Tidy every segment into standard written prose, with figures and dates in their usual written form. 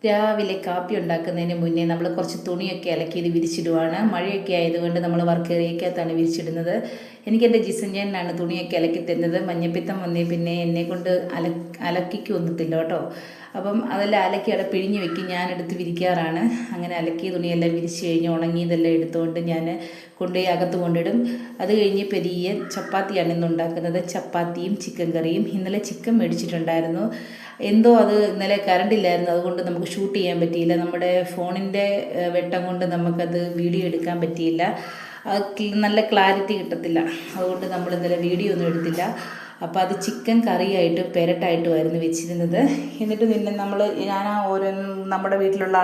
രാവിലെ കാപ്പി ഉണ്ടാക്കുന്നതിന് മുന്നേ നമ്മൾ കുറച്ച് തുണിയൊക്കെ അലക്കി ഇത് വിരിച്ചിടുവാണ്. മഴയൊക്കെ ആയതുകൊണ്ട് നമ്മൾ വർക്ക് ഏരിയക്കകത്താണ് വിരിച്ചിടുന്നത്. എനിക്ക് എൻ്റെ ജിസഞ്ജനാണ് തുണിയൊക്കെ അലക്കി തരുന്നത്. മഞ്ഞപ്പിത്തം വന്നേ പിന്നെ എന്നെക്കൊണ്ട് അലക്കിക്ക് ഒന്നത്തില്ല കേട്ടോ. അപ്പം അതെല്ലാം അലക്കി അവിടെ പിഴിഞ്ഞ് വെക്കും, ഞാനെടുത്ത് വിരിക്കാറാണ്. അങ്ങനെ അലക്കിയ തുണിയെല്ലാം വിരിച്ച് കഴിഞ്ഞ് ഉണങ്ങിയതെല്ലാം എടുത്തുകൊണ്ട് ഞാൻ കൊണ്ടുപോയി അകത്ത് കൊണ്ടിടും. അത് കഴിഞ്ഞ് പെരിയ ചപ്പാത്തിയാണ് ഇന്ന് ഉണ്ടാക്കുന്നത്. ചപ്പാത്തിയും ചിക്കൻ കറിയും. ഇന്നലെ ചിക്കൻ മേടിച്ചിട്ടുണ്ടായിരുന്നു. എന്തോ അത് ഇന്നലെ കറണ്ടില്ലായിരുന്നു, അതുകൊണ്ട് നമുക്ക് ഷൂട്ട് ചെയ്യാൻ പറ്റിയില്ല. നമ്മുടെ ഫോണിൻ്റെ വെട്ടം കൊണ്ട് നമുക്കത് വീഡിയോ എടുക്കാൻ പറ്റിയില്ല. നല്ല ക്ലാരിറ്റി കിട്ടത്തില്ല, അതുകൊണ്ട് നമ്മൾ ഇന്നലെ വീഡിയോ ഒന്നും എടുത്തില്ല. അപ്പോൾ അത് ചിക്കൻ കറിയായിട്ട് പെരട്ടായിട്ടുമായിരുന്നു വെച്ചിരുന്നത്. എന്നിട്ട് പിന്നെ ഞാൻ ഓരോ നമ്മുടെ വീട്ടിലുള്ള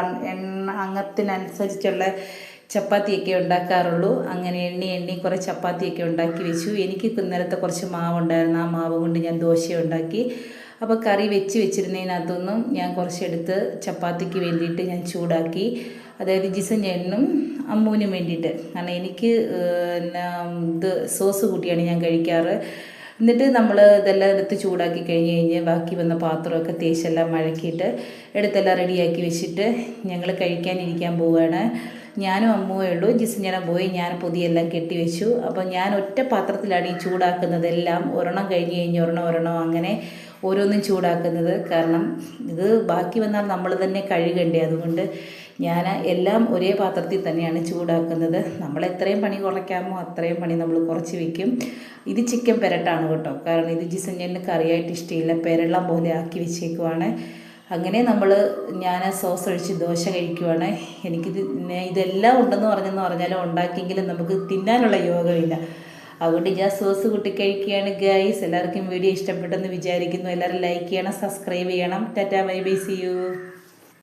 അംഗത്തിനനുസരിച്ചുള്ള ചപ്പാത്തിയൊക്കെ ഉണ്ടാക്കാറുള്ളൂ. അങ്ങനെ എണ്ണി കുറേ ചപ്പാത്തിയൊക്കെ ഉണ്ടാക്കി വെച്ചു. എനിക്ക് ഇന്നലത്തെ കുറച്ച് മാവുണ്ടായിരുന്നു, ആ മാവ് കൊണ്ട് ഞാൻ ദോശ ഉണ്ടാക്കി. അപ്പോൾ കറി വെച്ചിരുന്നതിനകത്തൊന്നും ഞാൻ കുറച്ചെടുത്ത് ചപ്പാത്തിക്ക് വേണ്ടിയിട്ട് ഞാൻ ചൂടാക്കി. അതായത് ജിസഞ്ജനും അമ്മൂനും വേണ്ടിയിട്ട്. കാരണം എനിക്ക് ഇത് സോസ് കൂട്ടിയാണ് ഞാൻ കഴിക്കാറ്. എന്നിട്ട് നമ്മൾ ഇതെല്ലാം എടുത്ത് ചൂടാക്കി കഴിഞ്ഞ് ബാക്കി വന്ന പാത്രമൊക്കെ തേച്ചെല്ലാം മഴക്കിയിട്ട് എടുത്തെല്ലാം റെഡിയാക്കി വെച്ചിട്ട് ഞങ്ങൾ കഴിക്കാനിരിക്കാൻ പോവുകയാണ്. ഞാനും അമ്മുവേ ഉള്ളൂ. ജിസഞ്ജന പോയി, ഞാൻ പൊതിയെല്ലാം കെട്ടി വെച്ചു. അപ്പോൾ ഞാൻ ഒറ്റ പാത്രത്തിലാണ് ഈ ചൂടാക്കുന്നതെല്ലാം. ഒരെണ്ണം കഴിഞ്ഞ് ഒരെണ്ണം അങ്ങനെ ഓരോന്നും ചൂടാക്കുന്നത്. കാരണം ഇത് ബാക്കി വന്നാൽ നമ്മൾ തന്നെ കഴുകണ്ടേ, അതുകൊണ്ട് ഞാൻ എല്ലാം ഒരേ പാത്രത്തിൽ തന്നെയാണ് ചൂടാക്കുന്നത്. നമ്മൾ എത്രയും പണി കുറയ്ക്കാമോ അത്രയും പണി നമ്മൾ കുറച്ച് വയ്ക്കും. ഇത് ചിക്കൻ പെരട്ടാണ് കേട്ടോ, കാരണം ഇത് ജിസഞ്ജന് കറിയായിട്ട് ഇഷ്ടമില്ല, പെരളം പോലെ ആക്കി വെച്ചേക്കുവാണ്. അങ്ങനെ ഞാൻ സോസ് ഒഴിച്ച് ദോശ കഴിക്കുവാണ്. ഇതെല്ലാം ഉണ്ടെന്ന് പറഞ്ഞാലും ഉണ്ടാക്കിയെങ്കിലും നമുക്ക് തിന്നാനുള്ള യോഗമില്ല, അതുകൊണ്ട് ഞാൻ സോസ് കൂട്ടി കഴിക്കുകയാണ് ഗൈസ്. എല്ലാവർക്കും വീഡിയോ ഇഷ്ടപ്പെട്ടെന്ന് വിചാരിക്കുന്നു. എല്ലാവരും ലൈക്ക് ചെയ്യണം, സബ്സ്ക്രൈബ് ചെയ്യണം. Tata bye bye, see U.